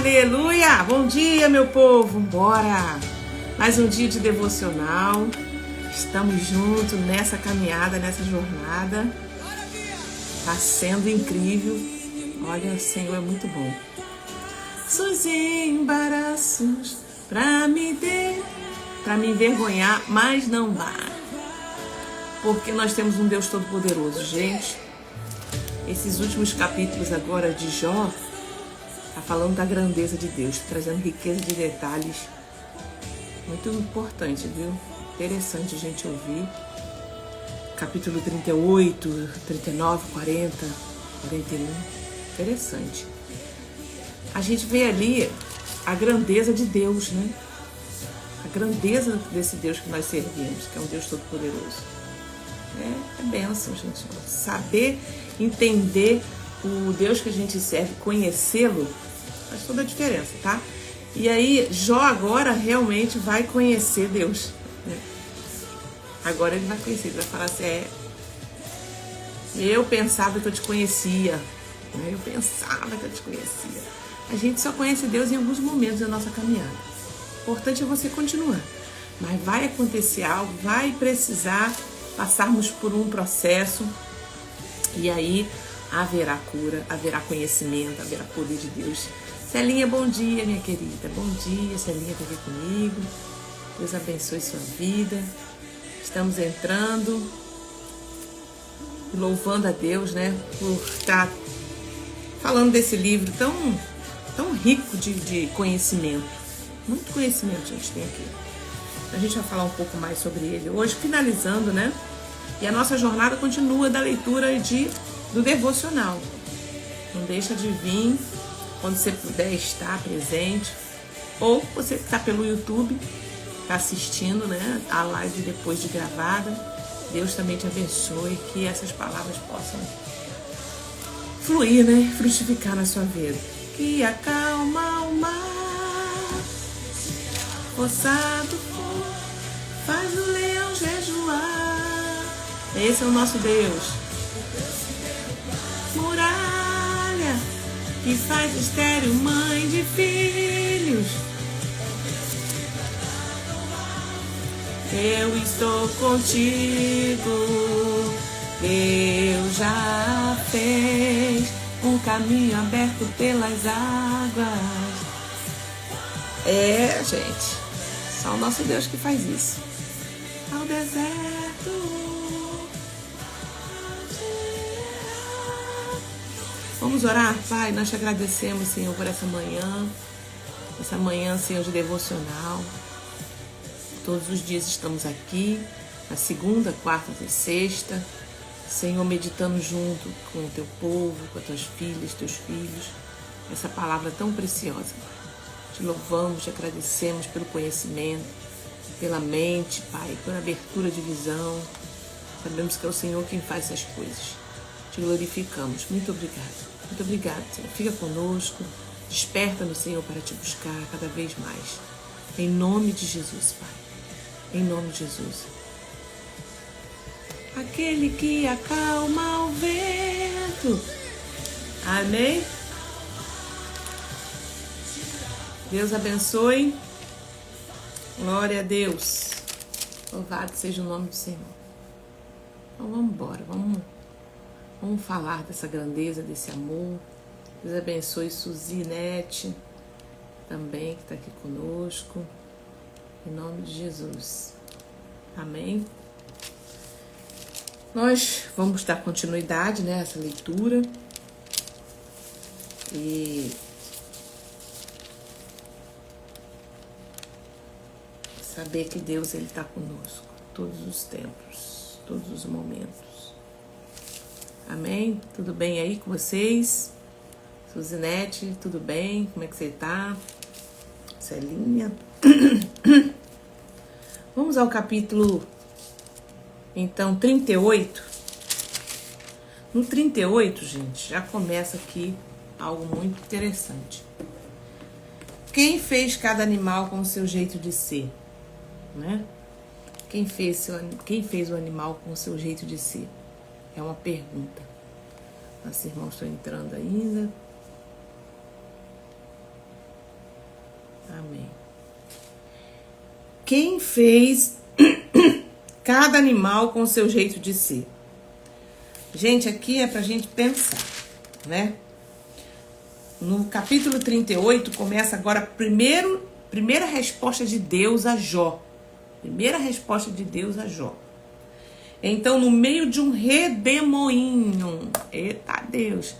Aleluia! Bom dia, meu povo! Bora! Mais um dia de devocional. Estamos juntos nessa caminhada, nessa jornada. Tá sendo incrível. Olha, o Senhor é muito bom. Seus embaraços pra me envergonhar, mas não vá. Porque nós temos um Deus Todo-Poderoso. Gente, esses últimos capítulos agora de Jó tá falando da grandeza de Deus, trazendo riqueza de detalhes. Muito importante, viu? Interessante a gente ouvir. Capítulo 38, 39, 40, 41. Interessante. A gente vê ali a grandeza de Deus, né? A grandeza desse Deus que nós servimos, que é um Deus Todo-Poderoso. É bênção, gente. Saber entender o Deus que a gente serve, conhecê-lo, faz toda a diferença, tá? E aí, Jó agora realmente vai conhecer Deus, né? Agora ele vai conhecer, ele vai falar assim, eu pensava que eu te conhecia, né? Eu pensava que eu te conhecia. A gente só conhece Deus em alguns momentos da nossa caminhada. O importante é você continuar. Mas vai acontecer algo, vai precisar passarmos por um processo e aí haverá cura, haverá conhecimento, haverá poder de Deus. Celinha, bom dia, minha querida. Bom dia, Celinha tá aqui comigo. Deus abençoe sua vida. Estamos entrando, louvando a Deus, né, por estar falando desse livro tão rico de conhecimento. Muito conhecimento a gente tem aqui. A gente vai falar um pouco mais sobre ele hoje, finalizando, né? E a nossa jornada continua da leitura do devocional. Não deixa de vir quando você puder estar presente. Ou você que está pelo YouTube, está assistindo, né, a live depois de gravada. Deus também te abençoe, que essas palavras possam fluir, né, frutificar na sua vida. Que acalma o mar, forçado faz o leão jejuar. Esse é o nosso Deus. Muralha que faz estéril mãe de filhos. Eu estou contigo. Deus já fez um caminho aberto pelas águas. Gente, só o nosso Deus que faz isso. Ao deserto. Vamos orar? Pai, nós te agradecemos, Senhor, por essa manhã, Senhor, de devocional. Todos os dias estamos aqui, na segunda, quarta e sexta, Senhor, meditando junto com o teu povo, com as tuas filhas, teus filhos, essa palavra tão preciosa. Te louvamos, te agradecemos pelo conhecimento, pela mente, Pai, pela abertura de visão. Sabemos que é o Senhor quem faz essas coisas. Te glorificamos. Muito obrigado. Muito obrigado, Senhor. Fica conosco. Desperta-nos, Senhor, para te buscar cada vez mais. Em nome de Jesus, Pai. Em nome de Jesus. Aquele que acalma o vento. Amém? Deus abençoe. Glória a Deus. Louvado seja o nome do Senhor. Então vamos embora. Vamos falar dessa grandeza, desse amor. Deus abençoe Suzinete também, que está aqui conosco. Em nome de Jesus. Amém. Nós vamos dar continuidade, né, a essa leitura. E saber que Deus, Ele está conosco todos os tempos, todos os momentos. Amém? Tudo bem aí com vocês? Suzinete, tudo bem? Como é que você tá? Celinha. Vamos ao capítulo, então, 38. No 38, gente, já começa aqui algo muito interessante. Quem fez cada animal com o seu jeito de ser? Né? Quem fez o animal com o seu jeito de ser? É uma pergunta. Nossos irmãos estão entrando ainda. Amém. Quem fez cada animal com o seu jeito de ser? Gente, aqui é pra gente pensar, né? No capítulo 38 começa agora a primeira resposta de Deus a Jó. Primeira resposta de Deus a Jó. Então, no meio de um redemoinho, eita Deus,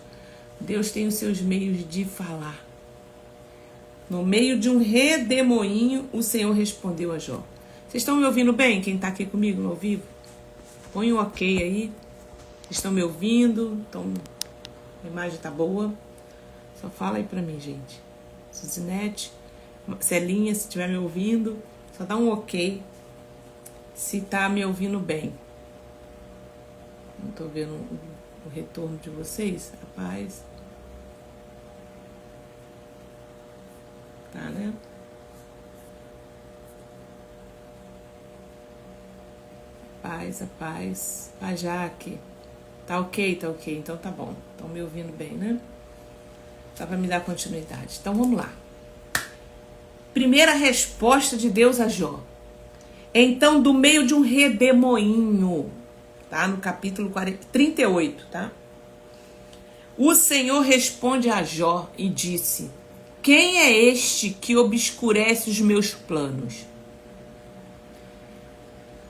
Deus tem os seus meios de falar. No meio de um redemoinho, o Senhor respondeu a Jó. Vocês estão me ouvindo bem? Quem está aqui comigo no ao vivo? Põe um ok aí. Vocês estão me ouvindo? A imagem tá boa? Só fala aí pra mim, gente. Suzinete, Celinha, se estiver me ouvindo, só dá um ok se tá me ouvindo bem. Não tô vendo o retorno de vocês, rapaz. Tá, né? Paz, a Jaque. Tá ok, então tá bom. Estão me ouvindo bem, né? Só pra me dar continuidade. Então vamos lá. Primeira resposta de Deus a Jó. Então, do meio de um redemoinho, tá? No capítulo 38, tá? O Senhor responde a Jó e disse: quem é este que obscurece os meus planos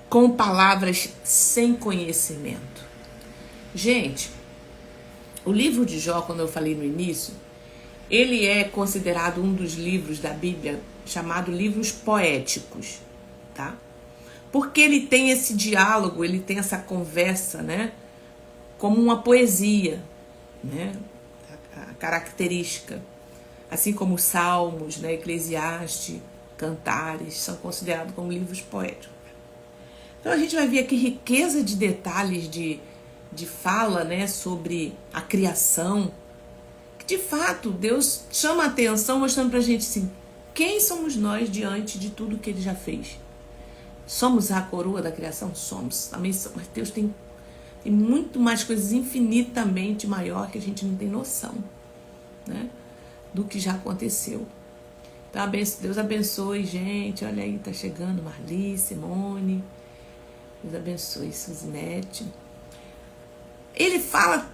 com palavras sem conhecimento? Gente, o livro de Jó, quando eu falei no início, ele é considerado um dos livros da Bíblia chamado livros poéticos, tá? Porque ele tem esse diálogo, ele tem essa conversa, né? Como uma poesia, né? A característica. Assim como os Salmos, né? Eclesiastes, Cantares, são considerados como livros poéticos. Então a gente vai ver aqui riqueza de detalhes de fala, né? Sobre a criação. De fato, Deus chama a atenção mostrando pra gente assim, quem somos nós diante de tudo que Ele já fez? Somos a coroa da criação? Somos. Também somos. Mas Deus tem muito mais coisas infinitamente maior que a gente não tem noção, né? Do que já aconteceu. Então, Deus abençoe, gente. Olha aí, tá chegando Marli, Simone. Deus abençoe, Suzinete. Ele fala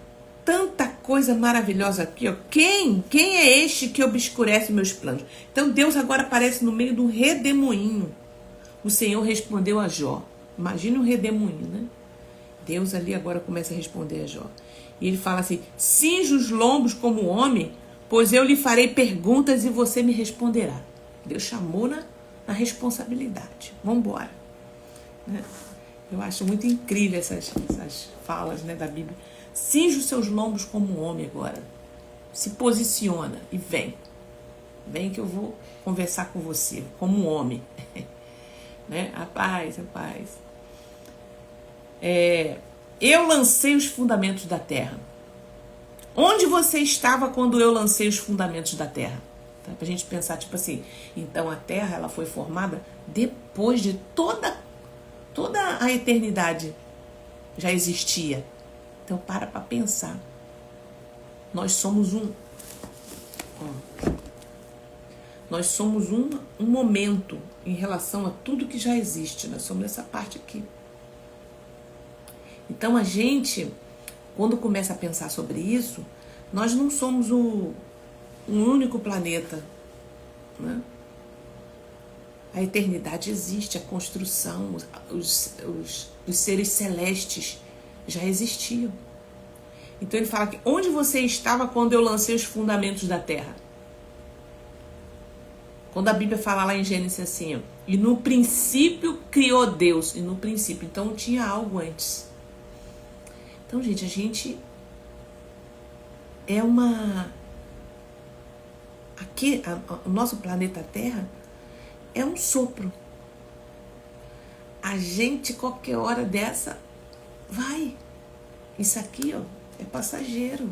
tanta coisa maravilhosa aqui, ó. Quem é este que obscurece meus planos? Então Deus agora aparece no meio de um redemoinho. O Senhor respondeu a Jó. Imagina um redemoinho, né? Deus ali agora começa a responder a Jó. E ele fala assim: cinge os lombos como homem, pois eu lhe farei perguntas e você me responderá. Deus chamou na responsabilidade. Vamos embora. Né? Eu acho muito incrível essas falas, né, da Bíblia. Cinge os seus lombos como um homem agora. Se posiciona e vem. Vem que eu vou conversar com você, como um homem. Né? A paz. Eu lancei os fundamentos da terra. Onde você estava quando eu lancei os fundamentos da terra? Tá? Pra gente pensar, tipo assim, então a terra ela foi formada depois de toda a eternidade já existia. Então para pensar. Nós somos Nós somos um momento em relação a tudo que já existe. Nós somos essa parte aqui. Então a gente, quando começa a pensar sobre isso, nós não somos um único planeta, né? A eternidade existe, a construção, os seres celestes já existiam. Então ele fala que onde você estava quando eu lancei os fundamentos da terra? Quando a Bíblia fala lá em Gênesis assim, ó, e no princípio criou Deus, e no princípio, então tinha algo antes. Então, gente, a gente é aqui, o nosso planeta Terra é um sopro. A gente, qualquer hora dessa, vai. Isso aqui, ó, é passageiro.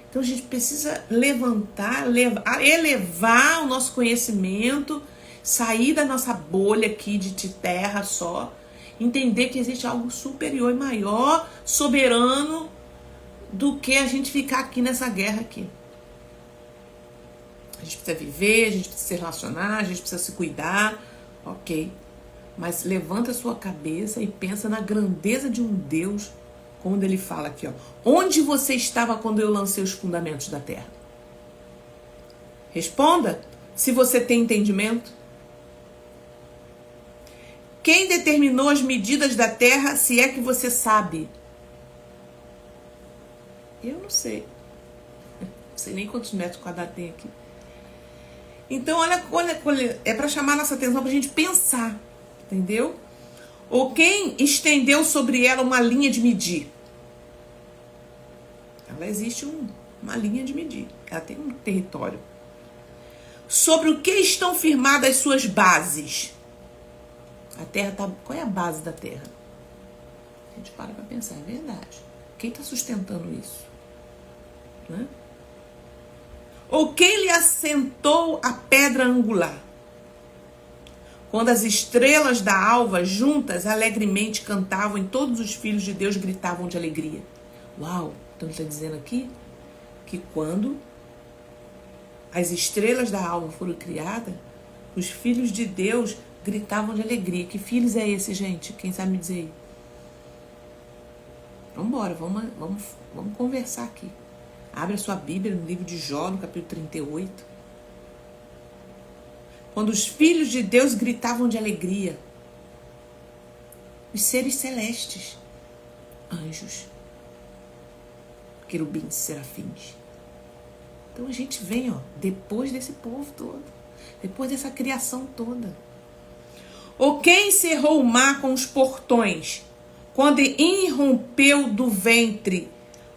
Então a gente precisa elevar o nosso conhecimento, sair da nossa bolha aqui de terra só, entender que existe algo superior e maior, soberano, do que a gente ficar aqui nessa guerra aqui. A gente precisa viver, a gente precisa se relacionar, a gente precisa se cuidar. Ok. Mas levanta a sua cabeça e pensa na grandeza de um Deus, quando ele fala aqui, ó. Onde você estava quando eu lancei os fundamentos da terra? Responda se você tem entendimento. Quem determinou as medidas da terra, se é que você sabe? Eu não sei. Não sei nem quantos metros quadrados tem aqui. Então, olha, é para chamar nossa atenção, para a gente pensar, entendeu? Ou quem estendeu sobre ela uma linha de medir? Ela existe uma linha de medir. Ela tem um território. Sobre o que estão firmadas as suas bases? A terra tá... Qual é a base da terra? A gente para pensar, é verdade. Quem está sustentando isso? Né? Ou quem lhe assentou a pedra angular? Quando as estrelas da alva juntas alegremente cantavam e todos os filhos de Deus gritavam de alegria. Uau! Então ele está dizendo aqui que quando as estrelas da alva foram criadas, os filhos de Deus gritavam de alegria. Que filhos é esse, gente? Quem sabe me dizer aí? Vambora, vamos conversar aqui. Abre a sua Bíblia no livro de Jó, no capítulo 38. Quando os filhos de Deus gritavam de alegria. Os seres celestes. Anjos. Querubins, serafins. Então a gente vem, ó, depois desse povo todo. Depois dessa criação toda. Ou quem cerrou o mar com os portões, quando irrompeu do ventre,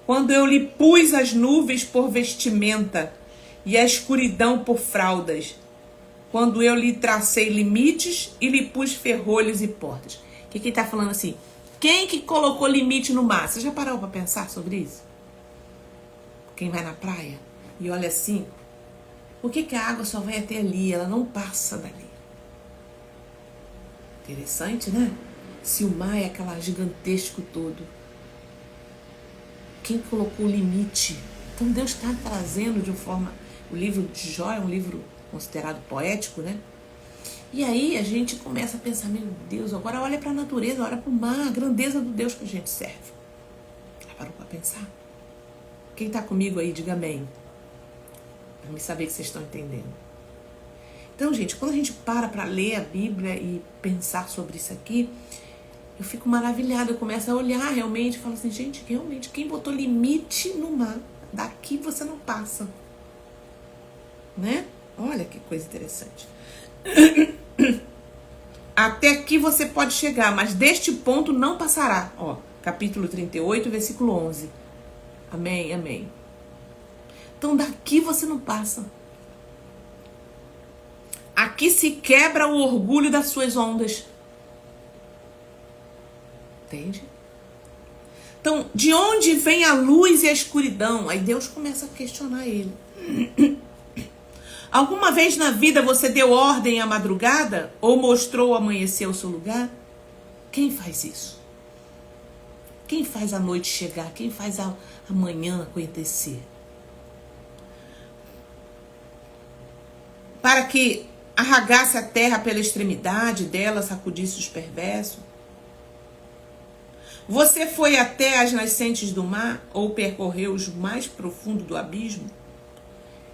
quando eu lhe pus as nuvens por vestimenta e a escuridão por fraldas, quando eu lhe tracei limites e lhe pus ferrolhos e portas. O que ele está falando assim? Quem que colocou limite no mar? Você já parou para pensar sobre isso? Quem vai na praia e olha assim, por que a água só vai até ali? Ela não passa dali. Interessante, né? Se o mar é aquela gigantesco todo, quem colocou o limite? Então Deus está trazendo de uma forma... O livro de Jó é um livro considerado poético, né? E aí a gente começa a pensar, meu Deus, agora olha para a natureza, olha para o mar, a grandeza do Deus que a gente serve. Já parou para pensar? Quem está comigo aí, diga amém. Para me saber que vocês estão entendendo. Então, gente, quando a gente para ler a Bíblia e pensar sobre isso aqui, eu fico maravilhada, eu começo a olhar realmente, falo assim, gente, realmente, quem botou limite no mar? Daqui você não passa. Né? Olha que coisa interessante. Até aqui você pode chegar, mas deste ponto não passará. Ó, capítulo 38, versículo 11. Amém, amém. Então daqui você não passa. Aqui se quebra o orgulho das suas ondas. Entende? Então, de onde vem a luz e a escuridão? Aí Deus começa a questionar ele. Alguma vez na vida você deu ordem à madrugada? Ou mostrou o amanhecer ao seu lugar? Quem faz isso? Quem faz a noite chegar? Quem faz a manhã acontecer? Para que arragasse a terra pela extremidade dela, sacudisse os perversos? Você foi até as nascentes do mar ou percorreu os mais profundos do abismo?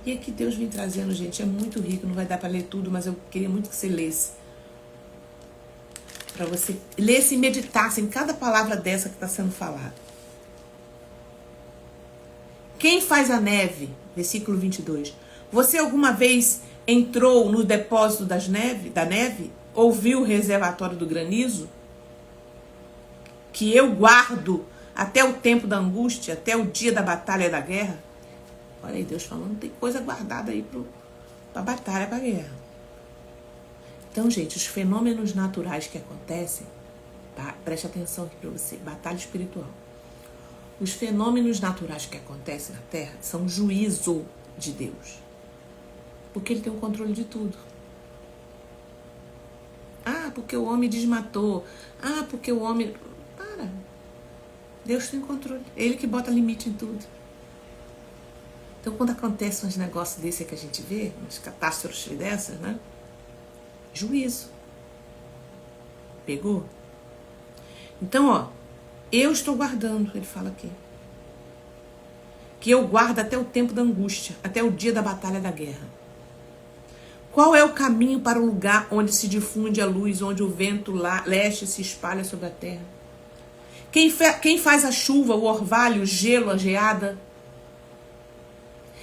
E aqui Deus vem trazendo, gente, é muito rico, não vai dar para ler tudo, mas eu queria muito que você lesse. Para você lesse e meditasse em cada palavra dessa que está sendo falada. Quem faz a neve? Versículo 22. Você alguma vez entrou no depósito da neve? Ou viu o reservatório do granizo? Que eu guardo até o tempo da angústia, até o dia da batalha e da guerra. Olha aí, Deus falando, tem coisa guardada aí para batalha, para guerra. Então, gente, os fenômenos naturais que acontecem, tá? Preste atenção aqui para você, batalha espiritual. Os fenômenos naturais que acontecem na Terra são juízo de Deus. Porque ele tem o controle de tudo. Ah, porque o homem desmatou. Ah, porque o homem... Deus tem controle. Ele que bota limite em tudo. Então, quando acontece uns negócios desse que a gente vê, umas catástrofes dessas, né? Juízo. Pegou? Então, ó, eu estou guardando, ele fala aqui. Que eu guardo até o tempo da angústia, até o dia da batalha da guerra. Qual é o caminho para o lugar onde se difunde a luz, onde o vento leste se espalha sobre a terra? Quem faz a chuva, o orvalho, o gelo, a geada?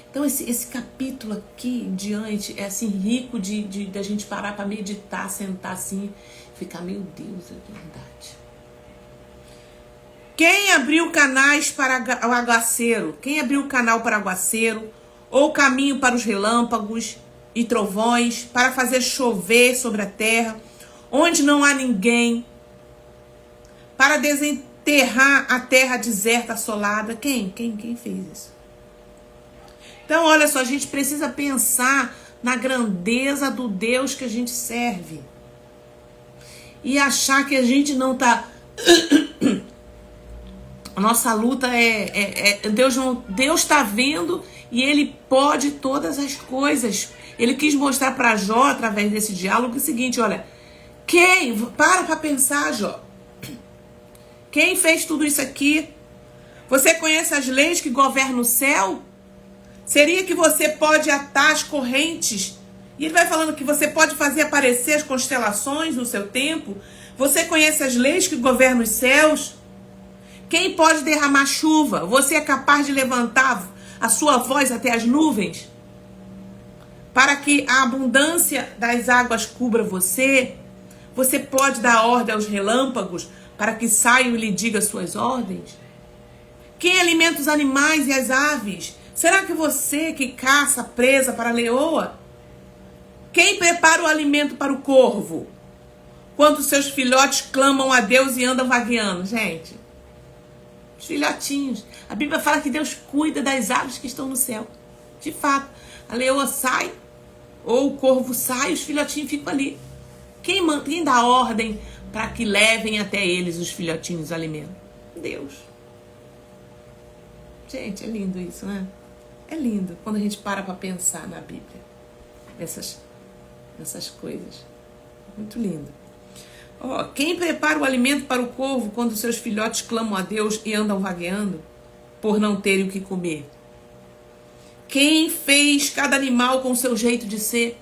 Então esse capítulo aqui em diante é assim rico de a gente parar para meditar, sentar assim, ficar, meu Deus, é verdade. Quem abriu canais para o aguaceiro? Quem abriu o canal para o aguaceiro? Ou o caminho para os relâmpagos e trovões, para fazer chover sobre a terra, onde não há ninguém, para desenterrar a terra deserta, assolada? Quem fez isso? Então, olha só, a gente precisa pensar na grandeza do Deus que a gente serve. E achar que a gente não tá... A nossa luta Deus está vendo e Ele pode todas as coisas. Ele quis mostrar para Jó, através desse diálogo, o seguinte, olha... Para pensar, Jó. Quem fez tudo isso aqui? Você conhece as leis que governam o céu? Seria que você pode atar as correntes? E ele vai falando que você pode fazer aparecer as constelações no seu tempo. Você conhece as leis que governam os céus? Quem pode derramar chuva? Você é capaz de levantar a sua voz até as nuvens? Para que a abundância das águas cubra você? Você pode dar ordem aos relâmpagos para que saiam e lhe diga suas ordens? Quem alimenta os animais e as aves? Será que você que caça presa para a leoa? Quem prepara o alimento para o corvo? Quando seus filhotes clamam a Deus e andam vagueando? Gente, os filhotinhos. A Bíblia fala que Deus cuida das aves que estão no céu. De fato, a leoa sai, ou o corvo sai, os filhotinhos ficam ali. Quem dá ordem para que levem até eles os filhotinhos alimento? Deus. Gente, é lindo isso, né? É lindo quando a gente para pensar na Bíblia. Essas coisas. Muito lindo. Ó, quem prepara o alimento para o corvo quando seus filhotes clamam a Deus e andam vagueando por não terem o que comer? Quem fez cada animal com o seu jeito de ser?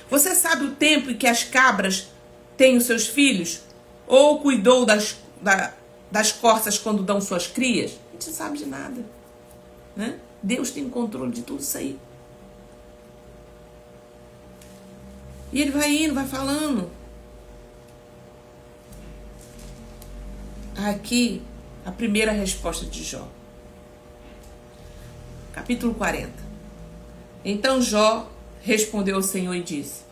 Você sabe o tempo em que as cabras têm os seus filhos? Ou cuidou das corças quando dão suas crias? A gente não sabe de nada, né? Deus tem o controle de tudo isso aí. E ele vai indo, vai falando. Aqui, a primeira resposta de Jó. Capítulo 40. Então Jó respondeu ao Senhor e disse: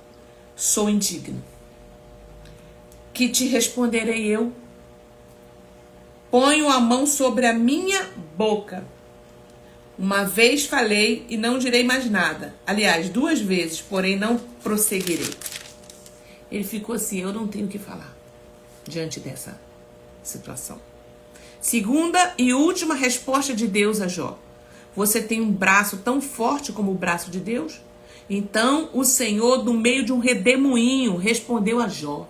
sou indigno. Que te responderei eu? Ponho a mão sobre a minha boca. Uma vez falei e não direi mais nada. Aliás, 2 vezes, porém não prosseguirei. Ele ficou assim, eu não tenho o que falar diante dessa situação. Segunda e última resposta de Deus a Jó. Você tem um braço tão forte como o braço de Deus? Então o Senhor, no meio de um redemoinho, respondeu a Jó.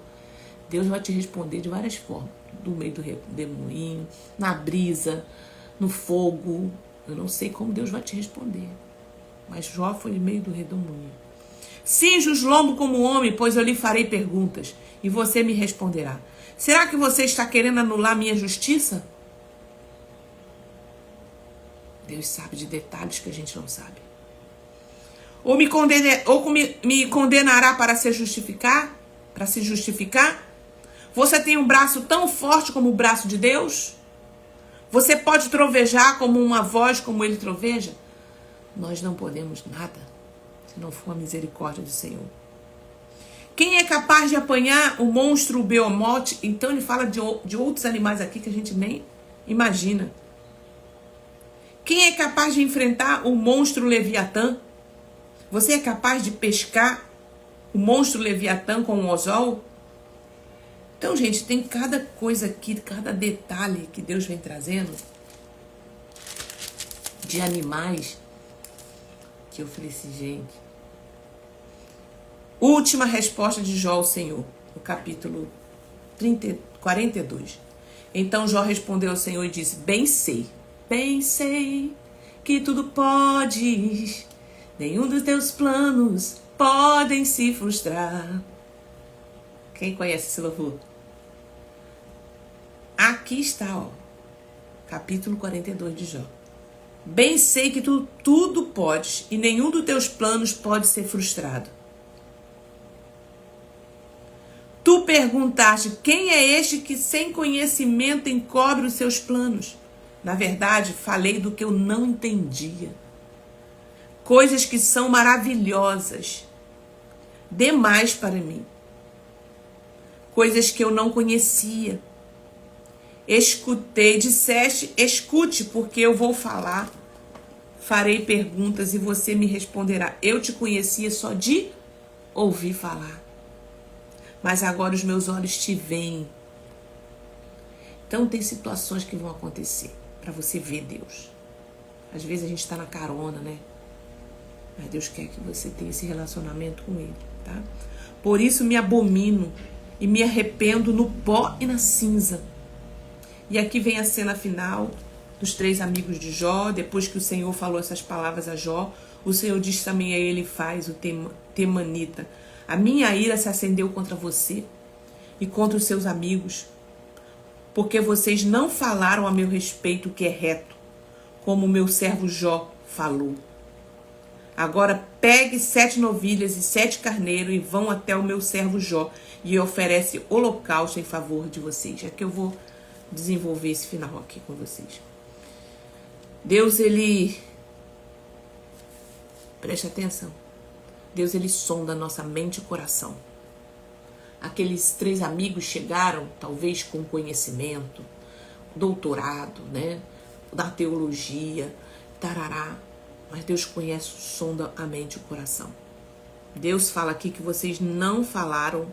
Deus vai te responder de várias formas. Do meio do redemoinho, na brisa, no fogo. Eu não sei como Deus vai te responder. Mas Jó foi no meio do redemoinho. Cinja os lombos como homem, pois eu lhe farei perguntas. E você me responderá. Será que você está querendo anular minha justiça? Deus sabe de detalhes que a gente não sabe. Ou me condenará para se justificar? Para se justificar? Você tem um braço tão forte como o braço de Deus? Você pode trovejar como uma voz como ele troveja? Nós não podemos nada se não for a misericórdia do Senhor. Quem é capaz de apanhar o monstro Beomote? Então ele fala de outros animais aqui que a gente nem imagina. Quem é capaz de enfrentar o monstro Leviatã? Você é capaz de pescar o monstro Leviatã com um anzol? Então, gente, tem cada coisa aqui, cada detalhe que Deus vem trazendo de animais Que eu falei assim, gente. Última resposta de Jó ao Senhor, no capítulo 42. Então Jó respondeu ao Senhor e disse: bem sei que tudo podes, nenhum dos teus planos podem se frustrar. Quem conhece esse louvor? Aqui está, ó, capítulo 42 de Jó. Bem sei que tu tudo podes e nenhum dos teus planos pode ser frustrado. Tu perguntaste: quem é este que sem conhecimento encobre os seus planos? Na verdade, falei do que eu não entendia. Coisas que são maravilhosas demais para mim. Coisas que eu não conhecia. Escutei, disseste, escute, porque eu vou falar. Farei perguntas e você me responderá. Eu te conhecia só de ouvir falar. Mas agora os meus olhos te veem. Então tem situações que vão acontecer para você ver Deus. Às vezes a gente está na carona, né? Mas Deus quer que você tenha esse relacionamento com Ele, tá? Por isso me abomino e me arrependo no pó e na cinza. E aqui vem a cena final dos 3 amigos de Jó. Depois que o Senhor falou essas palavras a Jó, o Senhor diz também a ele, faz o temanita: a minha ira se acendeu contra você e contra os seus amigos, porque vocês não falaram a meu respeito o que é reto, como o meu servo Jó falou. Agora pegue 7 novilhas e 7 carneiros e vão até o meu servo Jó e oferece holocausto em favor de vocês. É que eu vou desenvolver esse final aqui com vocês. Deus, ele... Preste atenção. Deus, ele sonda nossa mente e coração. Aqueles 3 amigos chegaram, talvez com conhecimento, doutorado, né? Da teologia, tarará. Mas Deus conhece, sonda a mente e o coração. Deus fala aqui que vocês não falaram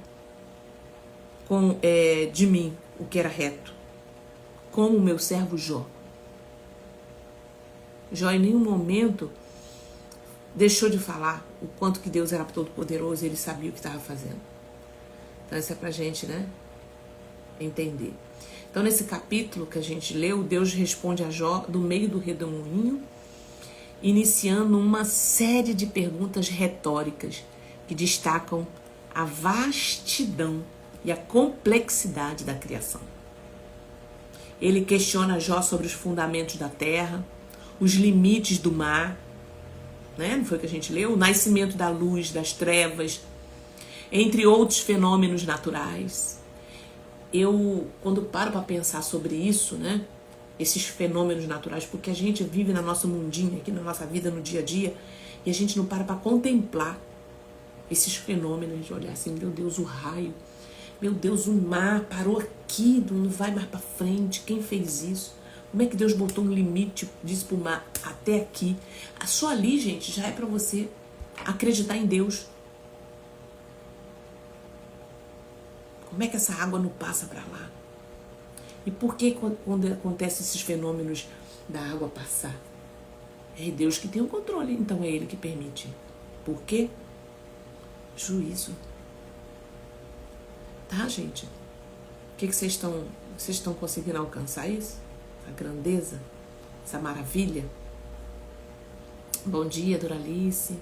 de mim o que era reto, como o meu servo Jó. Jó em nenhum momento deixou de falar o quanto que Deus era todo poderoso e ele sabia o que estava fazendo. Então isso é pra gente, né, entender. Então nesse capítulo que a gente leu, Deus responde a Jó do meio do redemoinho, iniciando uma série de perguntas retóricas que destacam a vastidão e a complexidade da criação. Ele questiona Jó sobre os fundamentos da terra, os limites do mar, né? Não foi o que a gente leu? O nascimento da luz, das trevas, entre outros fenômenos naturais. Eu, quando paro para pensar sobre isso, né? Esses fenômenos naturais, porque a gente vive na nossa mundinha, aqui na nossa vida, no dia a dia, e a gente não para contemplar esses fenômenos, de olhar assim, meu Deus, o raio, meu Deus, o mar parou aqui, não vai mais para frente, quem fez isso? Como é que Deus botou um limite disso pro mar até aqui? Só ali, gente, já é para você acreditar em Deus. Como é que essa água não passa para lá? E por que quando acontecem esses fenômenos da água passar? É Deus que tem o controle, então é Ele que permite. Por quê? Juízo. Tá, gente? O que vocês estão conseguindo alcançar isso? A grandeza? Essa maravilha? Bom dia, Doralice.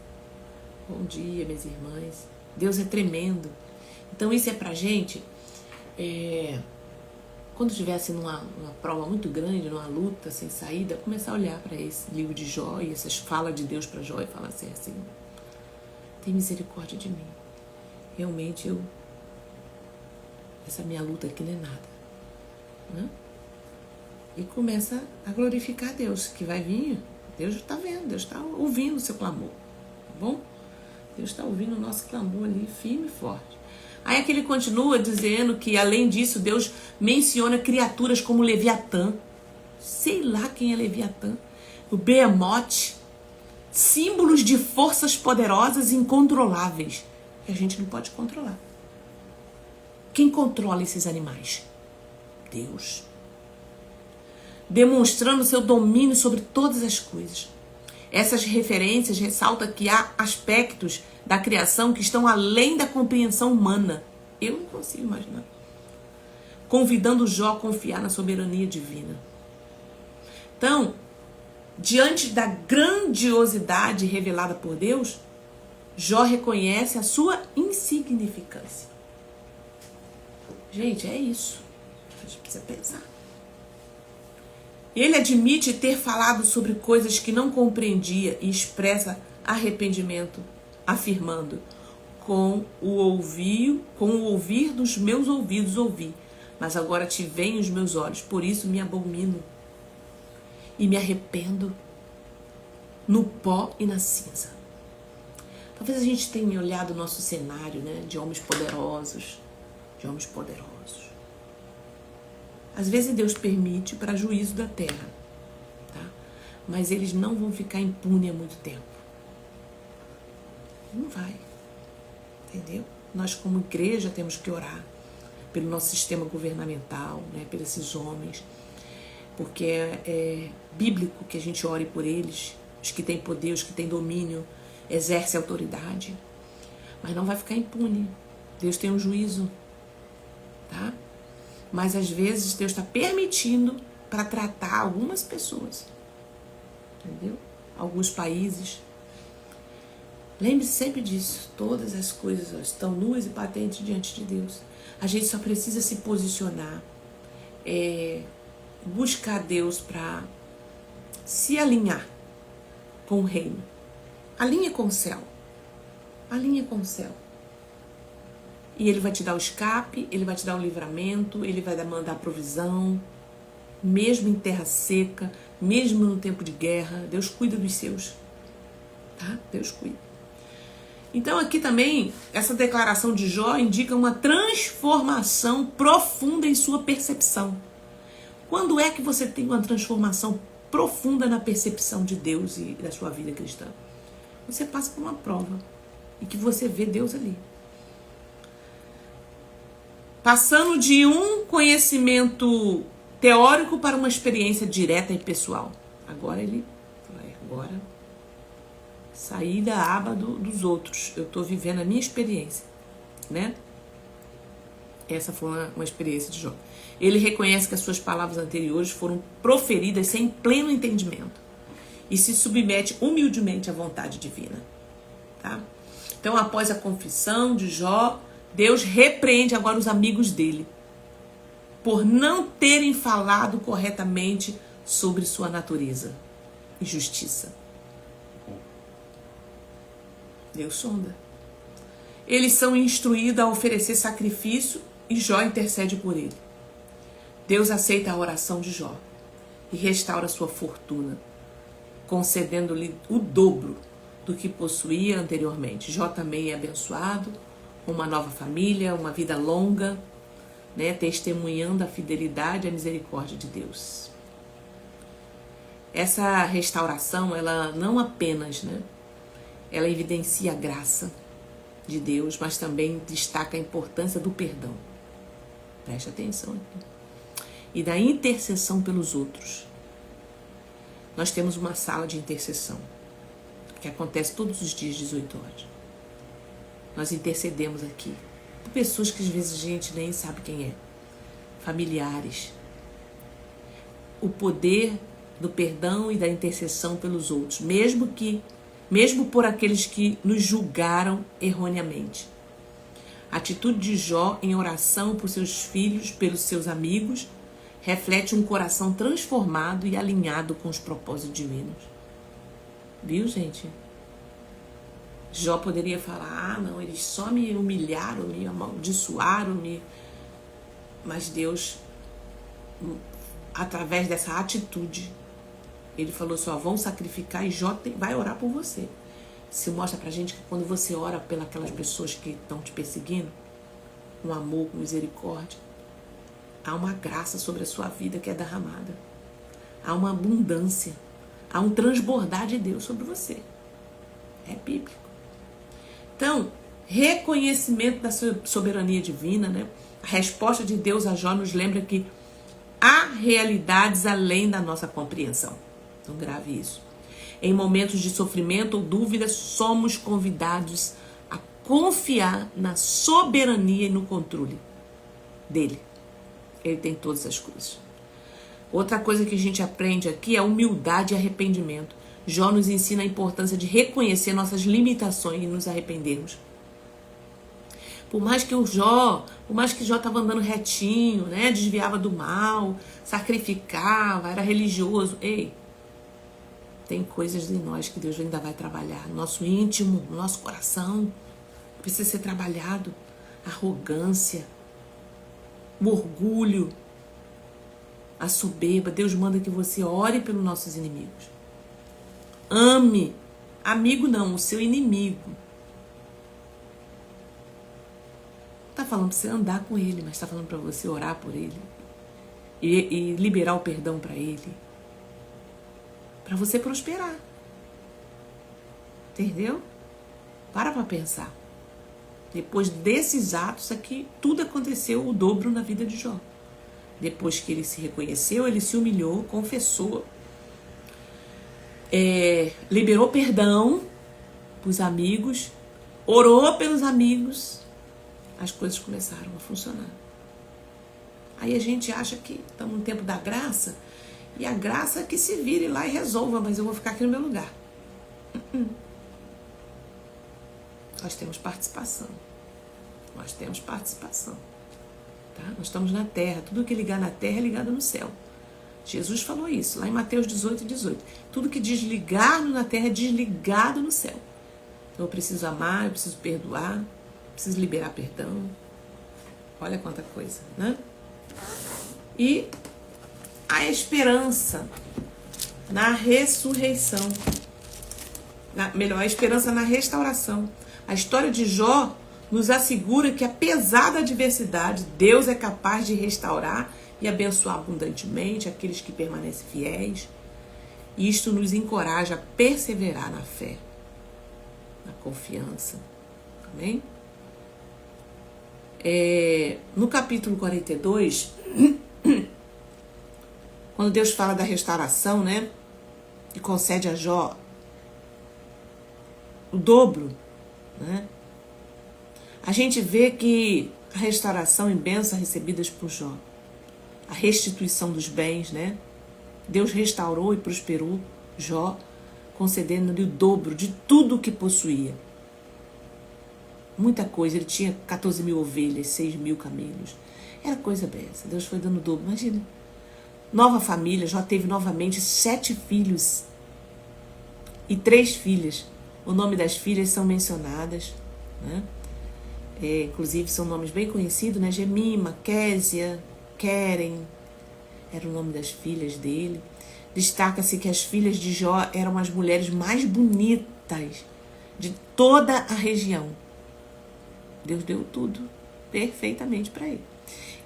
Bom dia, minhas irmãs. Deus é tremendo. Então isso é pra gente... Quando estivesse numa prova muito grande, numa luta sem saída, começar a olhar para esse livro de Jó e essas falas de Deus para Jó e falar assim, tem misericórdia de mim. Realmente essa minha luta aqui não é nada. Né? E começa a glorificar Deus, que vai vir. Deus está vendo, Deus está ouvindo o seu clamor. Tá bom? Deus está ouvindo o nosso clamor ali, firme e forte. Aí aqui ele continua dizendo que, além disso, Deus menciona criaturas como Leviatã. Sei lá quem é Leviatã. O Behemoth. Símbolos de forças poderosas e incontroláveis. Que a gente não pode controlar. Quem controla esses animais? Deus. Demonstrando seu domínio sobre todas as coisas. Essas referências ressaltam que há aspectos da criação que estão além da compreensão humana. Eu não consigo imaginar. Convidando Jó a confiar na soberania divina. Então, diante da grandiosidade revelada por Deus, Jó reconhece a sua insignificância. Gente, é isso. A gente precisa pensar. Ele admite ter falado sobre coisas que não compreendia e expressa arrependimento, afirmando: com o ouvir dos meus ouvidos ouvi, mas agora te veem os meus olhos, por isso me abomino e me arrependo no pó e na cinza. Talvez a gente tenha olhado o nosso cenário, né, de homens poderosos, Às vezes Deus permite para juízo da terra, tá? Mas eles não vão ficar impunes há muito tempo. Não vai, entendeu? Nós como igreja temos que orar pelo nosso sistema governamental, né, por esses homens, porque é bíblico que a gente ore por eles, os que têm poder, os que têm domínio, exerce autoridade, mas não vai ficar impune. Deus tem um juízo, tá? Mas às vezes Deus está permitindo para tratar algumas pessoas, entendeu? Alguns países. Lembre-se sempre disso. Todas as coisas estão nuas e patentes diante de Deus. A gente só precisa se posicionar, buscar Deus para se alinhar com o reino. Alinha com o céu. Alinha com o céu. E Ele vai te dar o escape, Ele vai te dar o livramento, Ele vai mandar provisão, mesmo em terra seca, mesmo no tempo de guerra. Deus cuida dos seus, tá? Deus cuida. Então aqui também, essa declaração de Jó indica uma transformação profunda em sua percepção. Quando é que você tem uma transformação profunda na percepção de Deus e da sua vida cristã? Você passa por uma prova e que você vê Deus ali. Passando de um conhecimento teórico para uma experiência direta e pessoal. Agora ele vai sair da aba dos outros. Eu estou vivendo a minha experiência, né? Essa foi uma experiência de Jó. Ele reconhece que as suas palavras anteriores foram proferidas sem pleno entendimento e se submete humildemente à vontade divina, tá? Então, após a confissão de Jó, Deus repreende agora os amigos dele por não terem falado corretamente sobre sua natureza e justiça. Deus sonda. Eles são instruídos a oferecer sacrifício e Jó intercede por ele. Deus aceita a oração de Jó e restaura sua fortuna, concedendo-lhe o dobro do que possuía anteriormente. Jó também é abençoado com uma nova família, uma vida longa, né, testemunhando a fidelidade e a misericórdia de Deus. Essa restauração, ela não apenas, né, ela evidencia a graça de Deus, mas também destaca a importância do perdão. Preste atenção aqui. E da intercessão pelos outros. Nós temos uma sala de intercessão que acontece todos os dias, 18 horas. Nós intercedemos aqui por pessoas que às vezes a gente nem sabe quem é. Familiares. O poder do perdão e da intercessão pelos outros, mesmo por aqueles que nos julgaram erroneamente. A atitude de Jó em oração por seus filhos, pelos seus amigos, reflete um coração transformado e alinhado com os propósitos divinos. Viu, gente? Jó poderia falar, ah, não, eles só me humilharam, me amaldiçoaram, mas Deus, através dessa atitude, ele falou só, vão sacrificar e Jó vai orar por você. Isso mostra pra gente que quando você ora pelas pessoas que estão te perseguindo, com amor, com misericórdia, há uma graça sobre a sua vida que é derramada. Há uma abundância, há um transbordar de Deus sobre você. É bíblico. Então, reconhecimento da soberania divina, né? A resposta de Deus a Jó nos lembra que há realidades além da nossa compreensão. Então, grave isso. Em momentos de sofrimento ou dúvida, somos convidados a confiar na soberania e no controle dele. Ele tem todas as coisas. Outra coisa que a gente aprende aqui é humildade e arrependimento. Jó nos ensina a importância de reconhecer nossas limitações e nos arrependermos. Por mais que Jó estava andando retinho, né? Desviava do mal, sacrificava, era religioso. Ei, tem coisas em nós que Deus ainda vai trabalhar. No nosso íntimo, no nosso coração. Precisa ser trabalhado. Arrogância, o orgulho, a soberba. Deus manda que você ore pelos nossos inimigos. Ame. Amigo não, o seu inimigo. Tá falando para você andar com ele, mas tá falando para você orar por ele. E liberar o perdão para ele. Para você prosperar. Entendeu? Para pensar. Depois desses atos aqui, tudo aconteceu o dobro na vida de Jó. Depois que ele se reconheceu, ele se humilhou, confessou, liberou perdão para os amigos, orou pelos amigos, as coisas começaram a funcionar. Aí a gente acha que estamos no tempo da graça, e a graça é que se vire lá e resolva, mas eu vou ficar aqui no meu lugar. Nós temos participação. Nós temos participação. Tá? Nós estamos na terra. Tudo que ligar na terra é ligado no céu. Jesus falou isso, lá em Mateus 18:18. Tudo que desligar na terra é desligado no céu. Então eu preciso amar, eu preciso perdoar, preciso liberar perdão. Olha quanta coisa, né? E a esperança na ressurreição. A esperança na restauração. A história de Jó nos assegura que, apesar da adversidade, Deus é capaz de restaurar e abençoar abundantemente aqueles que permanecem fiéis. E isto nos encoraja a perseverar na fé, na confiança. Amém? No capítulo 42, quando Deus fala da restauração, né? E concede a Jó o dobro, né? A gente vê que a restauração e bênçãos recebidas por Jó, a restituição dos bens, né? Deus restaurou e prosperou Jó, concedendo-lhe o dobro de tudo o que possuía. Muita coisa, ele tinha 14.000 ovelhas, 6.000 camelos. Era coisa dessa, Deus foi dando o dobro, imagina. Nova família, Jó teve novamente 7 filhos e 3 filhas. O nome das filhas são mencionadas, né? Inclusive são nomes bem conhecidos, né? Gemima, Késia, Querem, era o nome das filhas dele. Destaca-se que as filhas de Jó eram as mulheres mais bonitas de toda a região. Deus deu tudo perfeitamente para ele.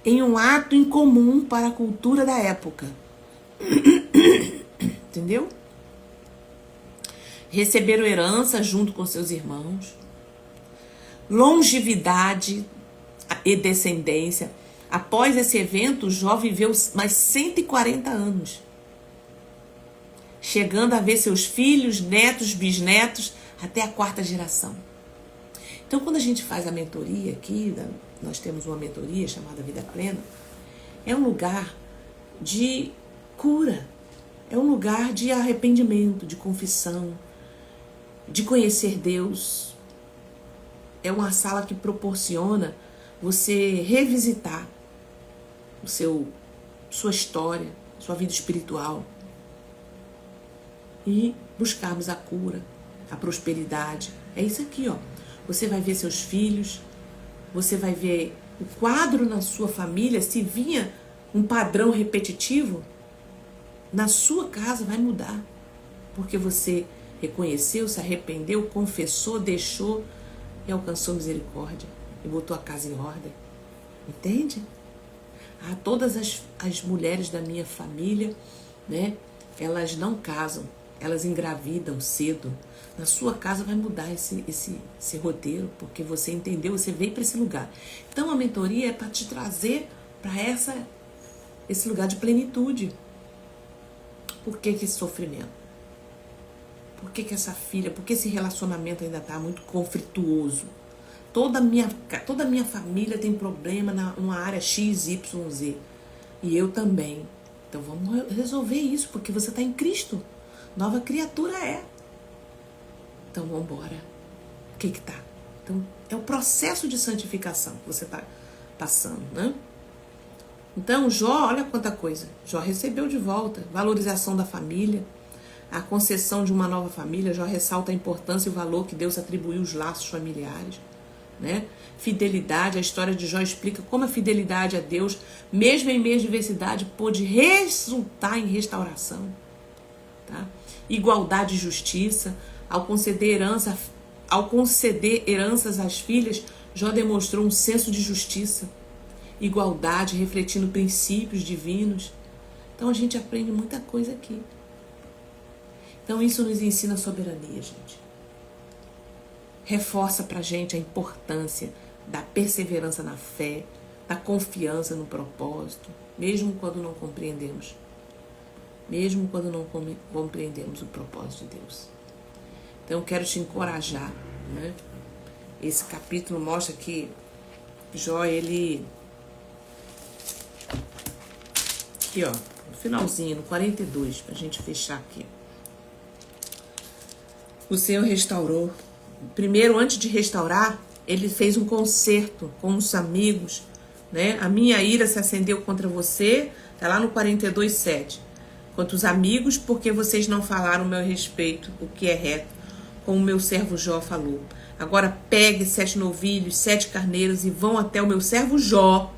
Em um ato incomum para a cultura da época. Entendeu? Receberam herança junto com seus irmãos. Longevidade e descendência. Após esse evento, Jó viveu mais 140 anos. Chegando a ver seus filhos, netos, bisnetos, até a 4ª geração. Então, quando a gente faz a mentoria aqui, nós temos uma mentoria chamada Vida Plena, é um lugar de cura, é um lugar de arrependimento, de confissão, de conhecer Deus. É uma sala que proporciona você revisitar sua história, sua vida espiritual e buscarmos a cura, a prosperidade. É isso aqui, ó. Você vai ver seus filhos, você vai ver o quadro na sua família. Se vinha um padrão repetitivo, na sua casa vai mudar. Porque você reconheceu, se arrependeu, confessou, deixou e alcançou misericórdia e botou a casa em ordem. Entende? Todas as mulheres da minha família, né, elas não casam, elas engravidam cedo. Na sua casa vai mudar esse roteiro, porque você entendeu, você veio para esse lugar. Então a mentoria é para te trazer para esse lugar de plenitude. Por que esse sofrimento? Por que essa filha, por que esse relacionamento ainda está muito conflituoso? Toda a minha família tem problema numa área X, Y, Z. E eu também. Então vamos resolver isso, porque você está em Cristo. Nova criatura é. Então vamos embora. O que tá? Então é o processo de santificação que você está passando, né? Então Jó, olha quanta coisa. Jó recebeu de volta. Valorização da família. A concessão de uma nova família. Jó ressalta a importância e o valor que Deus atribuiu aos laços familiares. Né? Fidelidade, a história de Jó explica como a fidelidade a Deus, mesmo em meio à diversidade, pôde resultar em restauração. Tá? Igualdade e justiça, ao conceder heranças às filhas, Jó demonstrou um senso de justiça, igualdade, refletindo princípios divinos. Então a gente aprende muita coisa aqui. Então isso nos ensina soberania, gente. Reforça pra gente a importância da perseverança na fé, da confiança no propósito, mesmo quando não compreendemos. Mesmo quando não compreendemos o propósito de Deus. Então eu quero te encorajar, né? Esse capítulo mostra que Jó, ele... Aqui, ó, no finalzinho, no 42, pra gente fechar aqui. O Senhor restaurou. Primeiro, antes de restaurar, ele fez um concerto com os amigos, né? A minha ira se acendeu contra você, tá lá no 42:7. Contra os amigos, porque vocês não falaram o meu respeito, o que é reto, como o meu servo Jó falou. Agora pegue 7 novilhos, 7 carneiros e vão até o meu servo Jó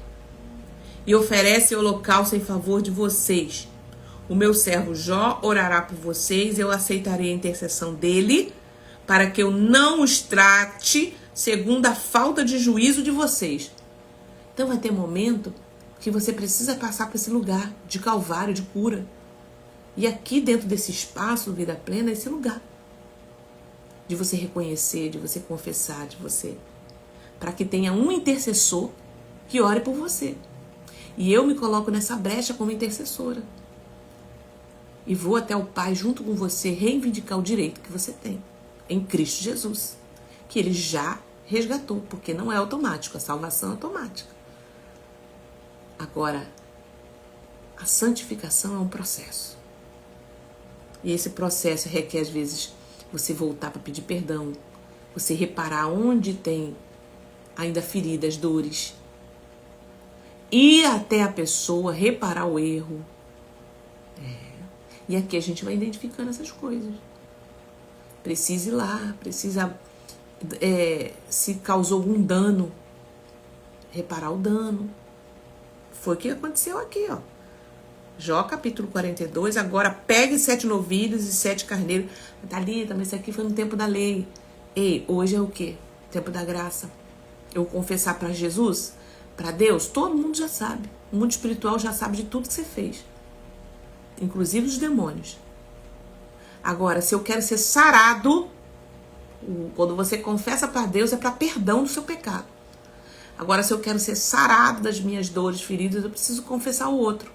e oferece holocausto em favor de vocês. O meu servo Jó orará por vocês, eu aceitarei a intercessão dele, para que eu não os trate segundo a falta de juízo de vocês. Então vai ter momento que você precisa passar por esse lugar de calvário, de cura. E aqui dentro desse espaço, Vida Plena, é esse lugar. De você reconhecer, de você confessar, de você... Para que tenha um intercessor que ore por você. E eu me coloco nessa brecha como intercessora. E vou até o Pai junto com você reivindicar o direito que você tem. Em Cristo Jesus, que ele já resgatou, porque não é automático, a salvação é automática. Agora, a santificação é um processo. E esse processo requer, às vezes, você voltar para pedir perdão, você reparar onde tem ainda feridas, dores, ir até a pessoa, reparar o erro. E aqui a gente vai identificando essas coisas. Precisa ir lá, precisa, se causou algum dano, reparar o dano. Foi o que aconteceu aqui, ó. Jó, capítulo 42, agora pegue 7 novilhos e 7 carneiros. Thalita, mas isso aqui foi no tempo da lei. Ei, hoje é o quê? Tempo da graça. Eu vou confessar para Jesus, para Deus, todo mundo já sabe. O mundo espiritual já sabe de tudo que você fez. Inclusive os demônios. Agora, se eu quero ser sarado, quando você confessa para Deus, é para perdão do seu pecado. Agora, se eu quero ser sarado das minhas dores, feridas, eu preciso confessar o outro.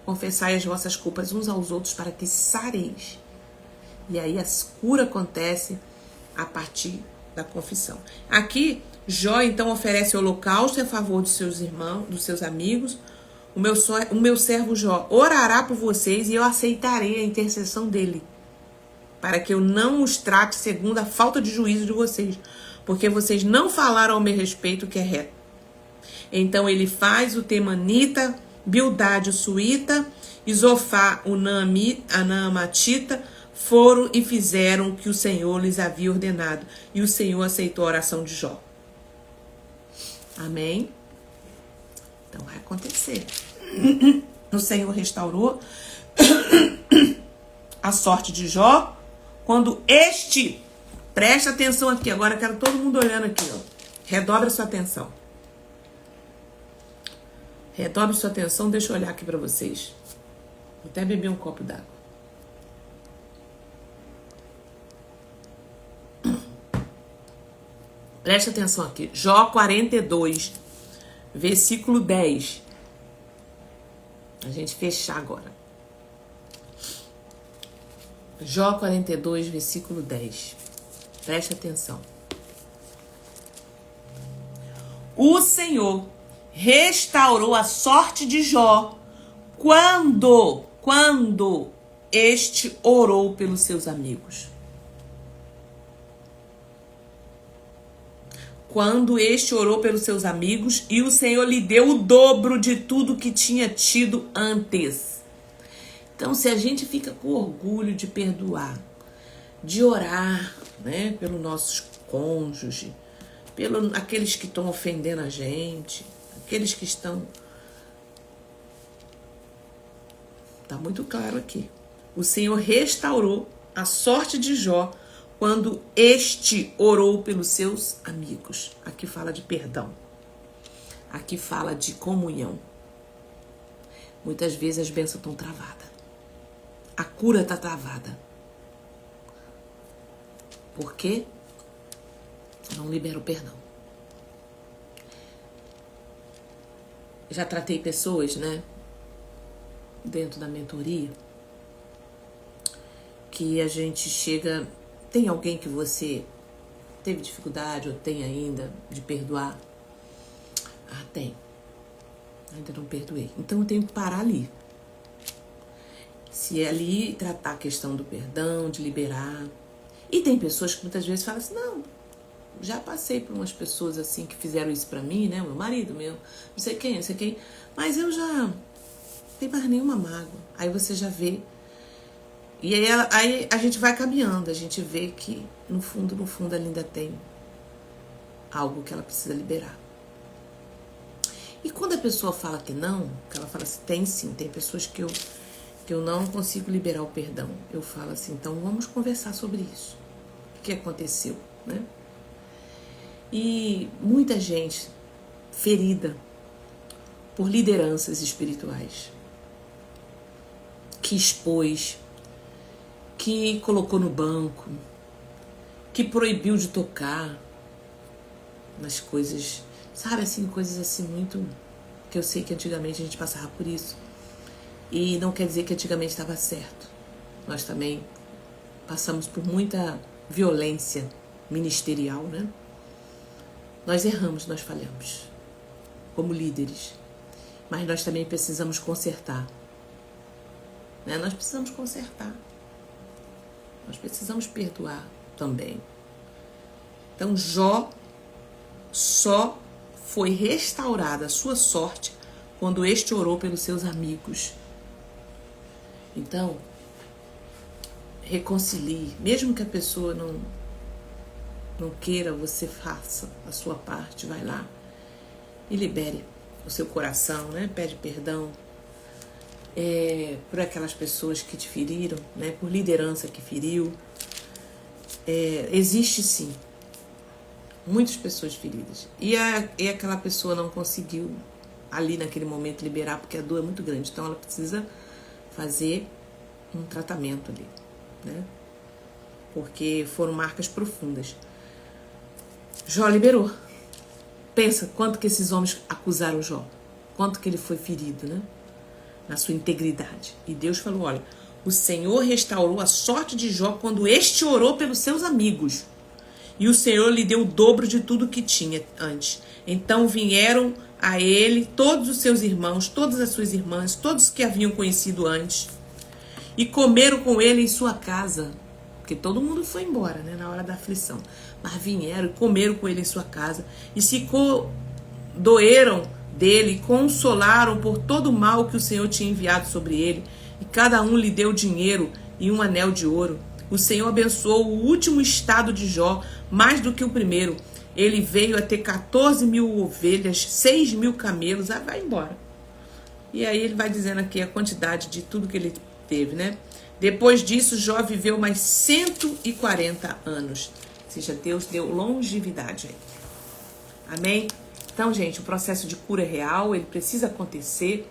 Confessai as vossas culpas uns aos outros para que sareis. E aí a cura acontece a partir da confissão. Aqui, Jó então oferece holocausto a favor dos seus irmãos, dos seus amigos. O meu servo Jó orará por vocês e eu aceitarei a intercessão dele, para que eu não os trate segundo a falta de juízo de vocês, porque vocês não falaram ao meu respeito o que é reto. Então ele faz o temanita, Bildade o suíta, e Zofá o naamatita foram e fizeram o que o Senhor lhes havia ordenado, e o Senhor aceitou a oração de Jó. Amém? Então vai acontecer. O Senhor restaurou a sorte de Jó quando presta atenção aqui, agora eu quero todo mundo olhando aqui, ó. Redobra sua atenção. Redobre sua atenção, deixa eu olhar aqui para vocês. Vou até beber um copo d'água. Preste atenção aqui. Jó 42, versículo 10. A gente fechar agora. Jó 42, versículo 10. Preste atenção. O Senhor restaurou a sorte de Jó quando este orou pelos seus amigos. Quando este orou pelos seus amigos, e o Senhor lhe deu o dobro de tudo que tinha tido antes. Então, se a gente fica com orgulho de perdoar, de orar, né, pelo nosso cônjuge, pelo aqueles que estão ofendendo a gente, aqueles que estão... Tá muito claro aqui. O Senhor restaurou a sorte de Jó quando este orou pelos seus amigos. Aqui fala de perdão. Aqui fala de comunhão. Muitas vezes as bênçãos estão travadas. A cura está travada. Por quê? Não libera o perdão. Já tratei pessoas, né, dentro da mentoria, que a gente chega... Tem alguém que você teve dificuldade ou tem ainda de perdoar? Ah, tem. Ainda não perdoei. Então eu tenho que parar ali. Se é ali tratar a questão do perdão, de liberar. E tem pessoas que muitas vezes falam assim, não, já passei por umas pessoas assim que fizeram isso pra mim, né? Meu marido, meu, não sei quem, mas eu já não tenho mais nenhuma mágoa. Aí você já vê. E aí a gente vai caminhando, a gente vê que no fundo ela ainda tem algo que ela precisa liberar. E quando a pessoa fala que não, que ela fala assim, tem sim, tem pessoas que eu não consigo liberar o perdão. Eu falo assim, então vamos conversar sobre isso. O que aconteceu, né? E muita gente ferida por lideranças espirituais, que expôs, que colocou no banco, que proibiu de tocar nas coisas, sabe, assim, coisas assim muito... que eu sei que antigamente a gente passava por isso. E não quer dizer que antigamente estava certo. Nós também passamos por muita violência ministerial, né? Nós erramos, nós falhamos, como líderes. Mas nós também precisamos consertar. Né? Nós precisamos consertar. Nós precisamos perdoar também. Então, Jó só foi restaurada a sua sorte quando este orou pelos seus amigos. Então, reconcilie. Mesmo que a pessoa não queira, você faça a sua parte. Vai lá e libere o seu coração, né? Pede perdão por aquelas pessoas que te feriram, né? Por liderança que feriu. Existe sim muitas pessoas feridas. E aquela pessoa não conseguiu ali naquele momento liberar, porque a dor é muito grande. Então ela precisa fazer um tratamento ali, né? Porque foram marcas profundas. Jó liberou. Pensa quanto que esses homens acusaram Jó. Quanto que ele foi ferido, né? Na sua integridade. E Deus falou, olha, o Senhor restaurou a sorte de Jó quando este orou pelos seus amigos. E o Senhor lhe deu o dobro de tudo que tinha antes. Então vieram a ele todos os seus irmãos, todas as suas irmãs, todos que haviam conhecido antes, e comeram com ele em sua casa. Porque todo mundo foi embora, né, na hora da aflição. Mas vieram e comeram com ele em sua casa. E se doeram dele e consolaram por todo o mal que o Senhor tinha enviado sobre ele. E cada um lhe deu dinheiro e um anel de ouro. O Senhor abençoou o último estado de Jó mais do que o primeiro. Ele veio a ter 14.000 ovelhas, 6.000 camelos. Ah, vai embora. E aí ele vai dizendo aqui a quantidade de tudo que ele teve, né? Depois disso, Jó viveu mais 140 anos. Ou seja, Deus deu longevidade aí. Amém? Então, gente, o processo de cura é real, ele precisa acontecer.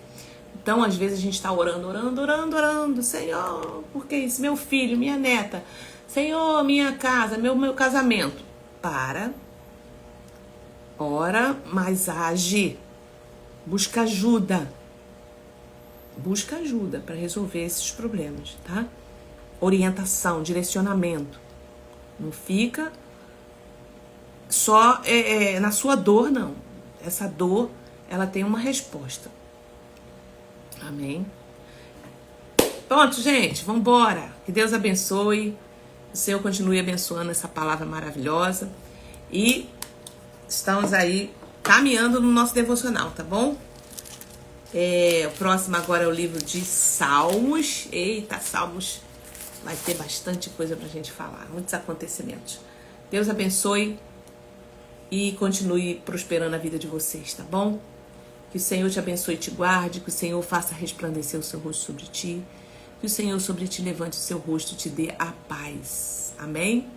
Então, às vezes a gente está orando. Senhor, por que isso? Meu filho, minha neta. Senhor, minha casa, meu casamento. Para. Ora, mas age. Busca ajuda. Busca ajuda para resolver esses problemas, tá? orientação, direcionamento. Não fica só na sua dor, não. Essa dor, ela tem uma resposta. Amém? Pronto, gente, vamos embora. Que Deus abençoe. O Senhor continue abençoando essa palavra maravilhosa. E estamos aí caminhando no nosso devocional, tá bom? O próximo agora é o livro de Salmos. Eita, Salmos vai ter bastante coisa pra gente falar. Muitos acontecimentos. Deus abençoe e continue prosperando a vida de vocês, tá bom? Que o Senhor te abençoe e te guarde. Que o Senhor faça resplandecer o seu rosto sobre ti. Que o Senhor sobre ti levante o seu rosto e te dê a paz. Amém?